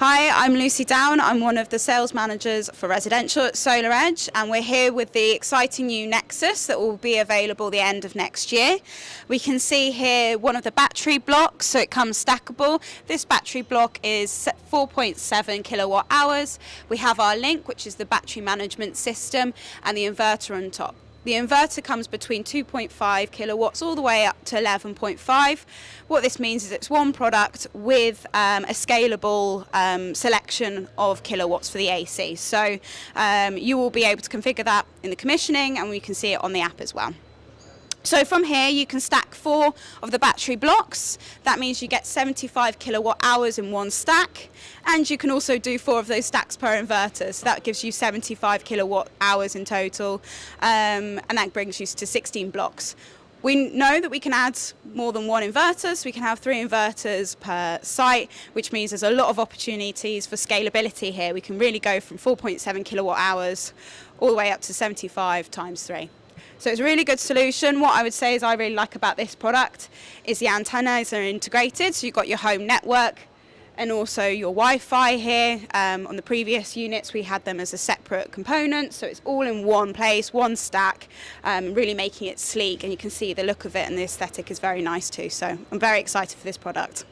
Hi, I'm Lucy Down. I'm one of the sales managers for residential at SolarEdge, and we're here with the exciting new Nexus that will be available the end of next year. We can see here one of the battery blocks, so it comes stackable. This battery block is 4.7 kilowatt hours. We have our link, which is the battery management system, and the inverter on top. The inverter comes between 2.5 kilowatts all the way up to 11.5. What this means is it's one product with a scalable selection of kilowatts for the AC. So you will be able to configure that in the commissioning, and we can see it on the app as well. So from here you can stack 4 of the battery blocks. That means you get 75 kilowatt hours in one stack, and you can also do 4 of those stacks per inverter, so that gives you 75 kilowatt hours in total, and that brings you to 16 blocks. We know that we can add more than 1 inverter, so we can have 3 inverters per site, which means there's a lot of opportunities for scalability here. We can really go from 4.7 kilowatt hours all the way up to 75 times 3. So it's a really good solution. What I would say is I really like about this product is the antennas are integrated, so you've got your home network and also your Wi-Fi here. On the previous units we had them as a separate component, so it's all in one place, one stack, really making it sleek, and you can see the look of it, and the aesthetic is very nice too. So I'm very excited for this product.